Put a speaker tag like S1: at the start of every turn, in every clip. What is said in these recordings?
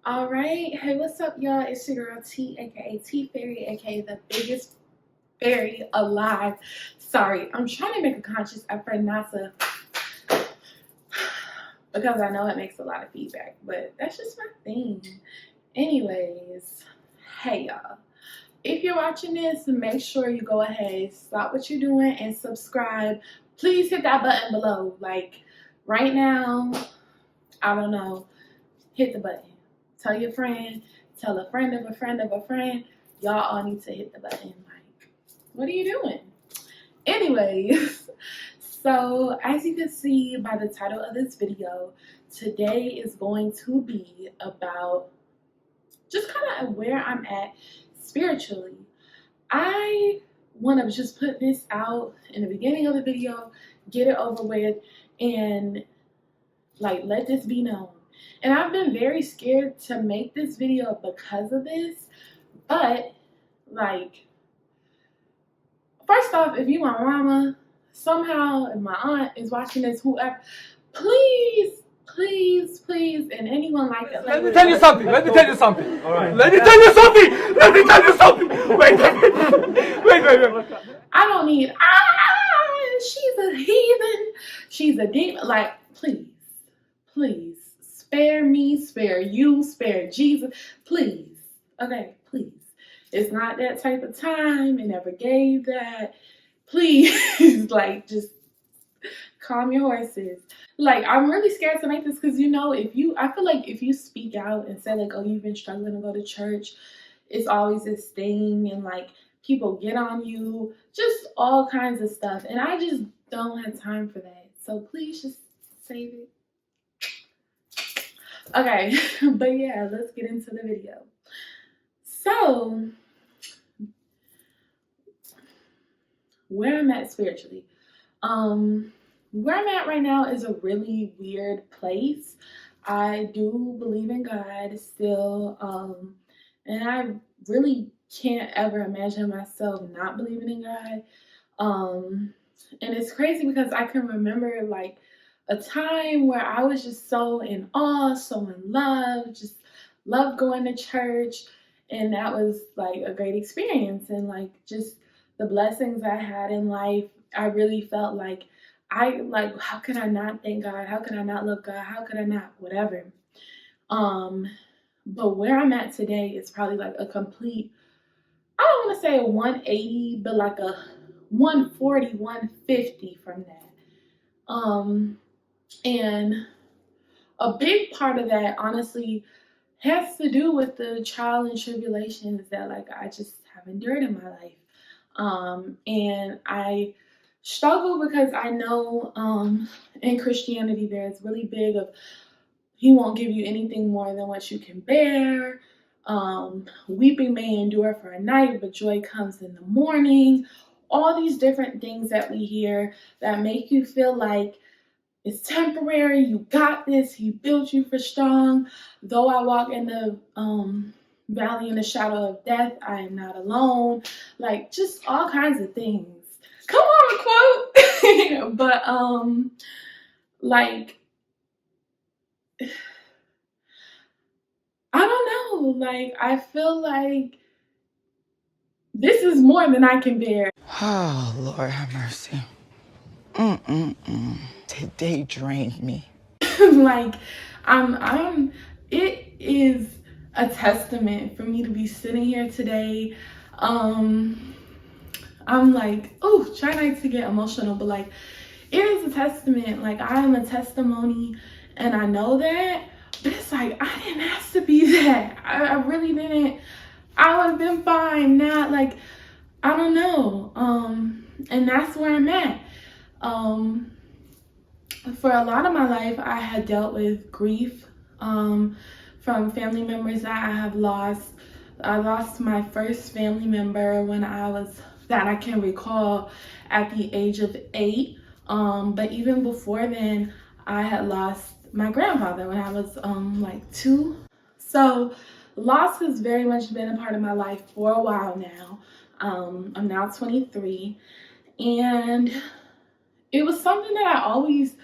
S1: All right, hey, what's up, y'all? It's your girl T, aka T Fairy, aka the biggest fairy alive. Sorry, I'm trying to make a conscious effort not to, because I know it makes a lot of feedback, but that's just my thing. Anyways, hey, y'all. If you're watching this, make sure you go ahead, stop what you're doing, and subscribe. Please hit that button below. Like, right now, I don't know, hit the button. Tell your friend, tell a friend of a friend of a friend. Y'all all need to hit the button. Like, what are you doing? Anyways, so as you can see by the title of this video, today is going to be about just kind of where I'm at spiritually. I want to just put this out in the beginning of the video, get it over with, and like let this be known. And I've been very scared to make this video because of this, but like, first off, if you my mama, somehow, if my aunt is watching this, whoever, please, and anyone like that.
S2: Let me tell you something. All right. Let me tell you something. Wait.
S1: I don't need, she's a heathen, she's a demon. Like, please, spare me, spare you, spare Jesus, please. Okay, please. It's not that type of time. It never gave that. Please, like, just calm your horses. Like, I'm really scared to make this because, I feel like if you speak out and say, like, oh, you've been struggling to go to church, it's always this thing, and, like, people get on you, just all kinds of stuff. And I just don't have time for that. So please just save it. Okay, but yeah, let's get into the video. So, where I'm at spiritually. Where I'm at right now is a really weird place. I do believe in God still, and I really can't ever imagine myself not believing in God. And it's crazy because I can remember like a time where I was just so in awe, so in love, just loved going to church, and that was like a great experience. And like just the blessings I had in life, I really felt like how could I not thank God? How could I not love God? How could I not whatever? But where I'm at today is probably like a complete, I don't want to say a 180, but like a 140, 150 from that. And a big part of that honestly has to do with the trial and tribulations that like I just have endured in my life. And I struggle because I know in Christianity there's really big of he won't give you anything more than what you can bear. Weeping may endure for a night, but joy comes in the morning. All these different things that we hear that make you feel like it's temporary, you got this, he built you for strong. Though I walk in the valley in the shadow of death, I am not alone. Like, just all kinds of things. Come on, quote. But, like, I don't know. Like, I feel like this is more than I can bear.
S3: Oh, Lord have mercy. Today drained me.
S1: Like, it is a testament for me to be sitting here today. I'm like, oh, try not to get emotional, but like, it is a testament. Like, I am a testimony, and I know that, but it's like, I didn't ask to be that. I really didn't. I would have been fine. Not like, I don't know. And that's where I'm at. For a lot of my life, I had dealt with grief from family members that I have lost. I lost my first family member that I can recall at the age of 8. But even before then, I had lost my grandfather when I was like 2. So loss has very much been a part of my life for a while now. I'm now 23, and it was something that I always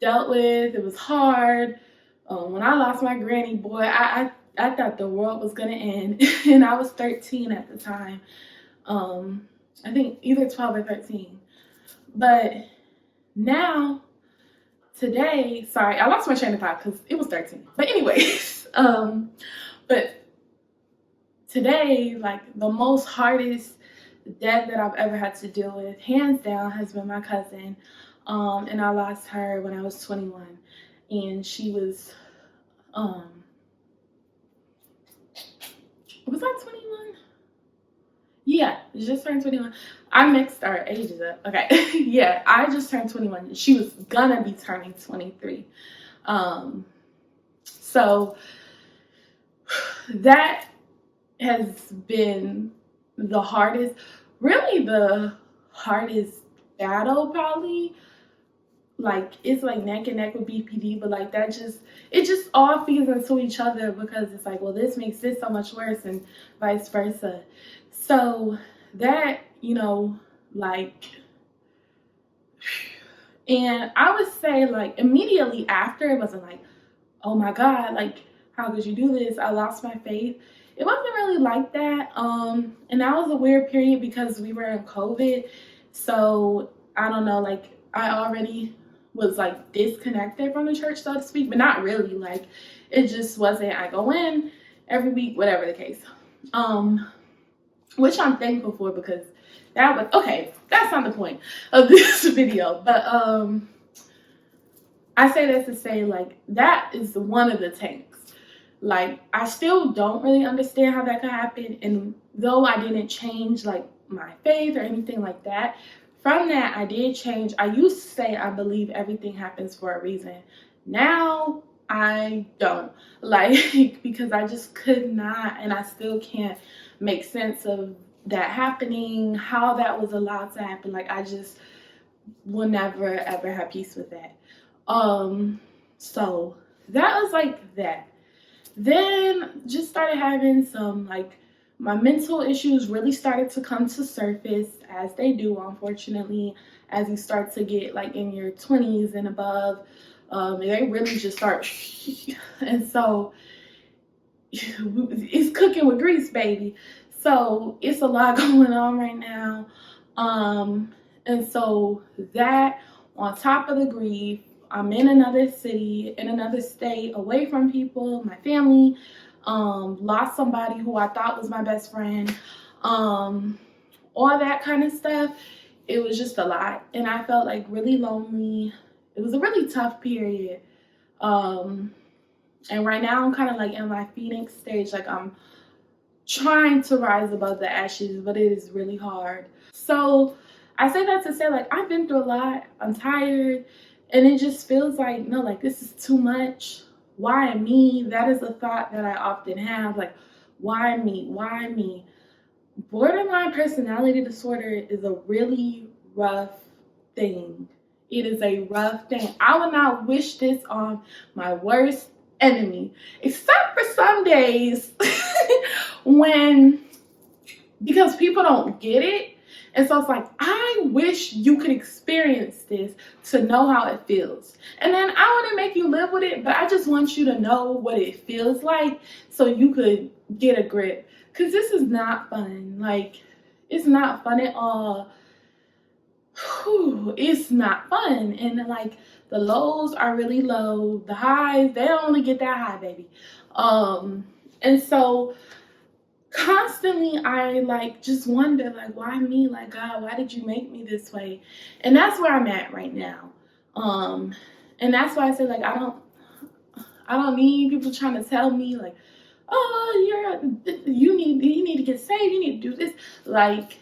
S1: dealt with. It was hard. When I lost my granny, boy, I thought the world was gonna end, and I was 13 at the time. I think either 12 or 13. But now, today, sorry, I lost my train of thought because it was 13. But anyways, but today, like the most hardest death that I've ever had to deal with, hands down, has been my cousin. And I lost her when I was 21. And she was, was I 21? Yeah, just turned 21. I mixed our ages up. Okay. Yeah, I just turned 21. She was gonna be turning 23. So that has been the hardest, really the hardest battle probably. Like, it's like neck and neck with BPD, but like that just, it just all feeds into each other, because it's like, well, this makes this so much worse and vice versa. So that, you know, like, and I would say like immediately after, it wasn't like, oh my God, like, how could you do this? I lost my faith. It wasn't really like that. And that was a weird period because we were in COVID. So I don't know, like I already was like disconnected from the church, so to speak, but not really. Like, it just wasn't, I go in every week, whatever the case. Which I'm thankful for, because that was, okay, that's not the point of this video. But I say that to say, like, that is one of the tanks. Like, I still don't really understand how that could happen. And though I didn't change like my faith or anything like that, from that I did change. I used to say I believe everything happens for a reason. Now I don't, like, because I just could not, and I still can't make sense of that happening, how that was allowed to happen. Like, I just will never ever have peace with that. So that was like that. Then just started having some, like, my mental issues really started to come to surface, as they do, unfortunately, as you start to get like in your 20s and above. They really just start and so it's cooking with grease, baby. So it's a lot going on right now. And so that, on top of the grief, I'm in another city, in another state, away from people, my family, lost somebody who I thought was my best friend, all that kind of stuff. It was just a lot, and I felt like really lonely. It was a really tough period. And right now I'm kind of like in my Phoenix stage, like I'm trying to rise above the ashes, but it is really hard. So I say that to say, like, I've been through a lot, I'm tired, and it just feels like, no, like, this is too much. Why me? That is a thought that I often have, like, why me? Why me? Borderline personality disorder is a really rough thing. It is a rough thing. I would not wish this on my worst enemy, except for some days when, because people don't get it. And so it's like, I wish you could experience this to know how it feels. And then I want to make you live with it, but I just want you to know what it feels like so you could get a grip. Because this is not fun. Like, it's not fun at all. Whew, it's not fun. And like, the lows are really low. The highs, they only get that high, baby. And so constantly I like just wonder, like, why me? Like, God, why did you make me this way? And that's where I'm at right now. And that's why I say, like, I don't need people trying to tell me, like, oh, you need to get saved, you need to do this, like,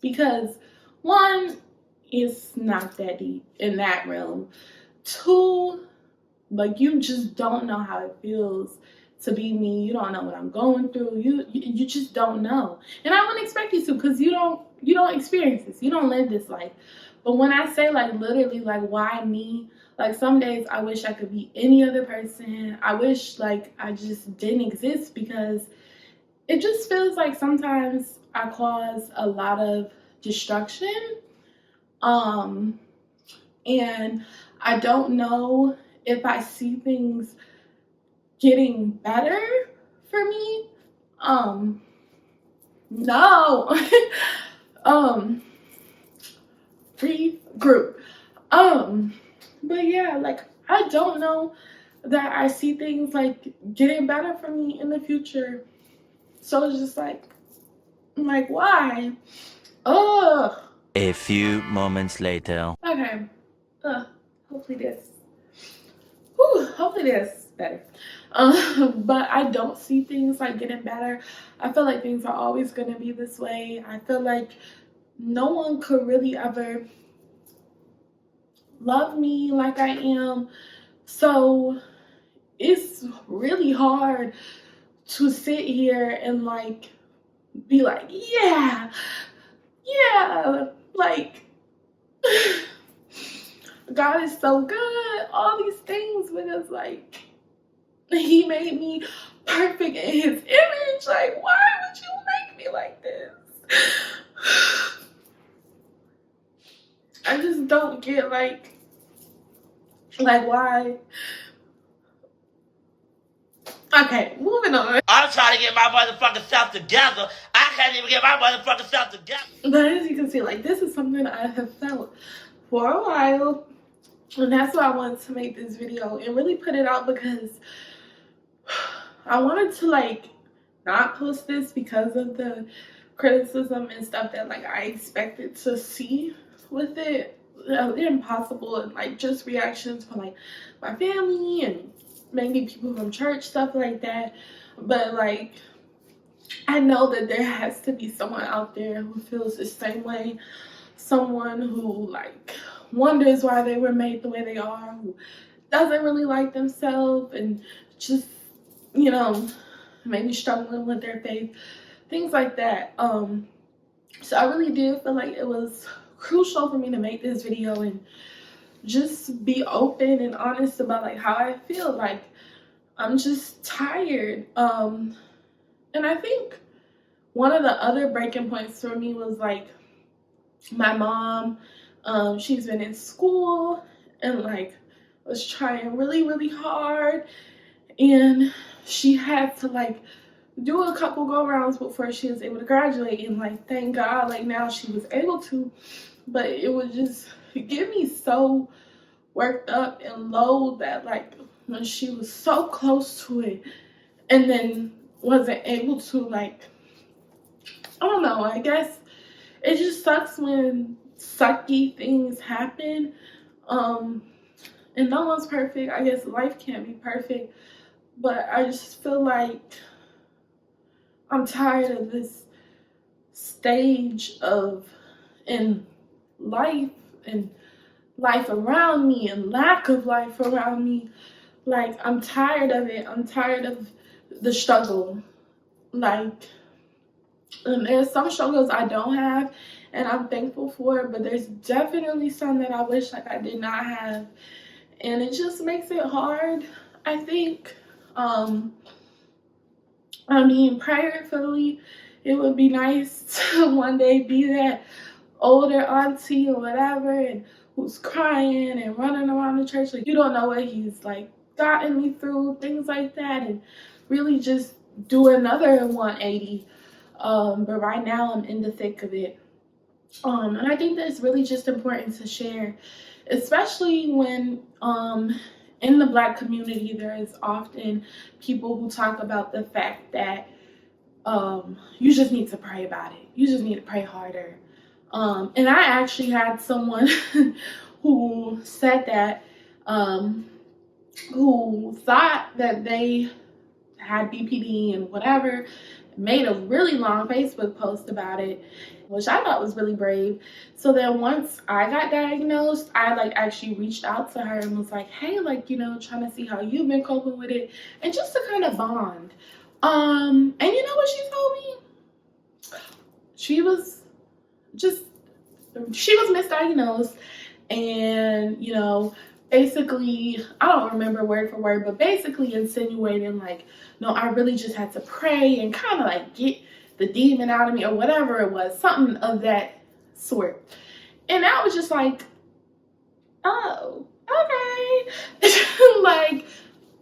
S1: because one, it's not that deep in that realm. Two, like, you just don't know how it feels to be me. You don't know what I'm going through. You just don't know. And I wouldn't expect you to, because you don't experience this. You don't live this life. But when I say, like, literally, like, why me? Like, some days I wish I could be any other person. I wish, like, I just didn't exist, because it just feels like sometimes I cause a lot of destruction. And I don't know if I see things getting better for me. No. Free group. But yeah, like, I don't know that I see things like getting better for me in the future. So it's just like, I'm like, why? Ugh.
S4: A few moments later.
S1: Okay. Hopefully this. Hopefully this is better. But I don't see things like getting better. I feel like things are always gonna be this way. I feel like no one could really ever love me like I am. So it's really hard to sit here and like be like, yeah, like God is so good, all these things, but it's like he made me perfect in his image. Like, why would you make me like this? I just don't get like why. Okay, moving on.
S5: I'm trying to get my motherfucking self together. I can't even get my motherfucking self together.
S1: But as you can see, like, this is something I have felt for a while. And that's why I wanted to make this video and really put it out, because I wanted to like not post this because of the criticism and stuff that like I expected to see with it. Impossible, and like just reactions from like my family and maybe people from church, stuff like that. But like, I know that there has to be someone out there who feels the same way. Someone who like wonders why they were made the way they are, who doesn't really like themselves and just, you know, maybe struggling with their faith, things like that. So I really did feel like it was crucial for me to make this video and just be open and honest about like how I feel. Like, I'm just tired. And I think one of the other breaking points for me was like my mom. She's been in school and like was trying really hard, and she had to like do a couple go rounds before she was able to graduate, and like thank God like now she was able to. But it would just get me so worked up and low that like when she was so close to it and then wasn't able to, like, I don't know, I guess it just sucks when sucky things happen. And no one's perfect. I guess life can't be perfect, but I just feel like I'm tired of this stage of in life and life around me and lack of life around me. Like, I'm tired of it. I'm tired of the struggle. Like, and there's some struggles I don't have and I'm thankful for, but there's definitely some that I wish like I did not have, and it just makes it hard. I think I mean, prayerfully it would be nice to one day be that older auntie or whatever, and who's crying and running around the church like you don't know what he's like gotten me through, things like that, and really just do another 180. But right now I'm in the thick of it. And I think that it's really just important to share, especially when in the Black community there is often people who talk about the fact that you just need to pray about it. You just need to pray harder. And I actually had someone who said that, who thought that they had BPD and whatever, made a really long Facebook post about it, which I thought was really brave. So then once I got diagnosed, I like actually reached out to her and was like, hey, like, you know, trying to see how you've been coping with it, and just to kind of bond. And you know what she told me? She was misdiagnosed, and, you know, basically, I don't remember word for word, but basically insinuating like, no, I really just had to pray and kind of like get the demon out of me or whatever it was, something of that sort. And I was just like, oh, okay. Like,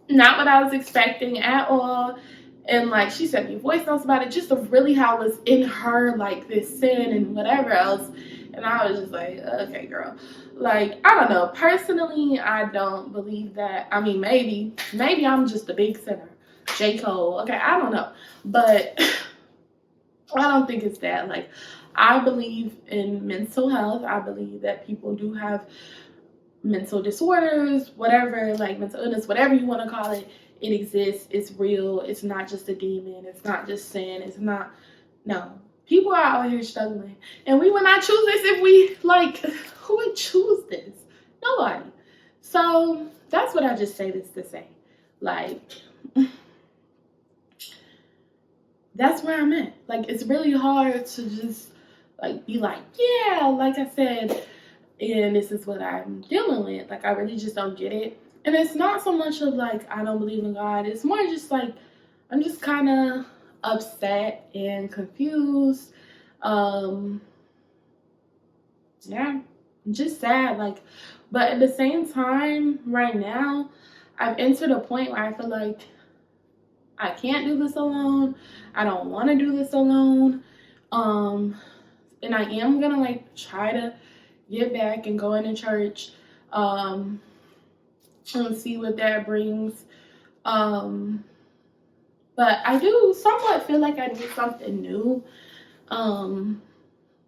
S1: Not what I was expecting at all. And like she sent me voice notes about it, just of really how it was in her, like this sin and whatever else. And I was just like, okay, girl. Like, I don't know. Personally, I don't believe that. I mean, maybe I'm just a big sinner. J. Cole. Okay, I don't know. But I don't think it's that. Like, I believe in mental health. I believe that people do have mental disorders, whatever, like mental illness, whatever you want to call it. It exists. It's real. It's not just a demon. It's not just sin. It's not. No. People are out here struggling. And we would not choose this if we, like, who would choose this? Nobody. So that's what I just say this to say. Like, that's where I'm at. Like, it's really hard to just, like, be like, yeah, like I said, and this is what I'm dealing with. Like, I really just don't get it. And it's not so much of, like, I don't believe in God. It's more just, like, I'm just kind of upset and confused. Yeah, I'm just sad. Like, but at the same time, right now, I've entered a point where I feel like I can't do this alone. I don't want to do this alone. And I am gonna like try to get back and go into church, and see what that brings. But I do somewhat feel like I need something new.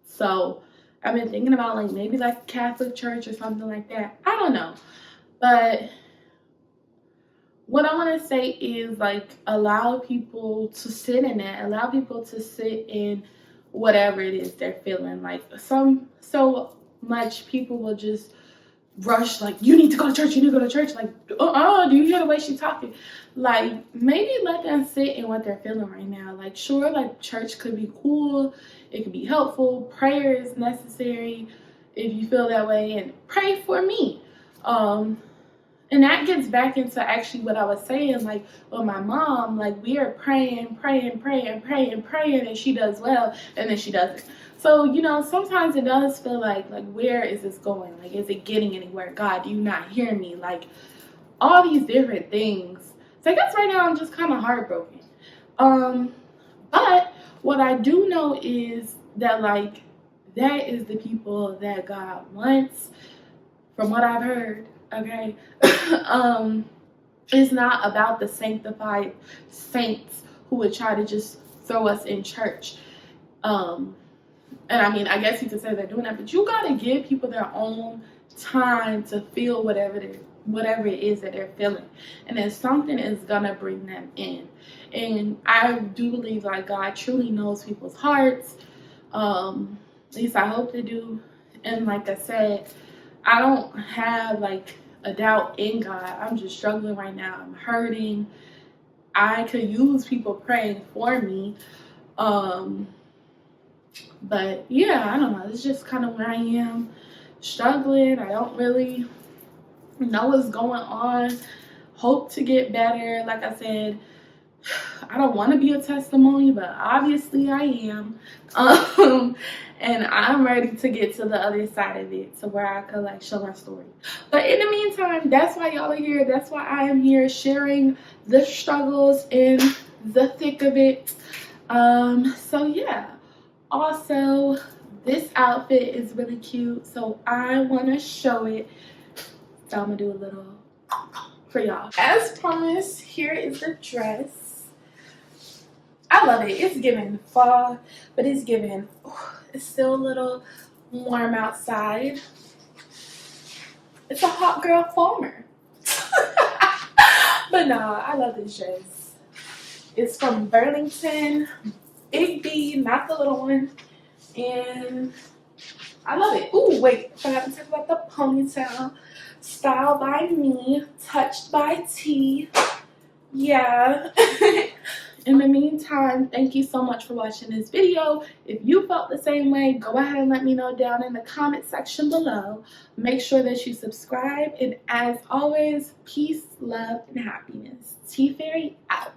S1: So I've been thinking about like maybe like Catholic church or something like that. I don't know. But what I want to say is like allow people to sit in that. Allow people to sit in whatever it is they're feeling. Like so much people will just rush like, you need to go to church, you need to go to church. Like, do you hear the way she's talking? Like, maybe let them sit in what they're feeling right now. Like, sure, like church could be cool, it could be helpful, prayer is necessary if you feel that way, and pray for me. And that gets back into actually what I was saying, like with my mom, like we are praying, and she does well, and then she doesn't. So, you know, sometimes it does feel like where is this going? Like, is it getting anywhere? God, do you not hear me? Like, all these different things. So I guess right now I'm just kind of heartbroken. But what I do know is that, like, that is the people that God wants, from what I've heard, okay? It's not about the sanctified saints who would try to just throw us in church. And I mean, I guess you could say they're doing that, but you gotta give people their own time to feel whatever it is that they're feeling, and then something is gonna bring them in. And I do believe like God truly knows people's hearts. At least I hope they do. And like I said, I don't have like a doubt in God. I'm just struggling right now. I'm hurting. I could use people praying for me. But yeah, I don't know. It's just kind of where I am, struggling. I don't really know what's going on. Hope to get better. Like I said, I don't want to be a testimony, but obviously I am. And I'm ready to get to the other side of it, to where I could like show my story. But in the meantime, that's why y'all are here. That's why I am here, sharing the struggles in the thick of it. So yeah. Also, this outfit is really cute, so I want to show it. So I'm gonna do a little for y'all. As promised, here is the dress. I love it. It's giving fall, but it's giving, it's still a little warm outside. It's a hot girl farmer. But nah, I love this dress. It's from Burlington. Big B, not the little one. And I love it. Ooh, wait, I forgot to talk about the ponytail. Styled by me, touched by T. Yeah. In the meantime, thank you so much for watching this video. If you felt the same way, go ahead and let me know down in the comment section below. Make sure that you subscribe. And as always, peace, love, and happiness. T Fairy out.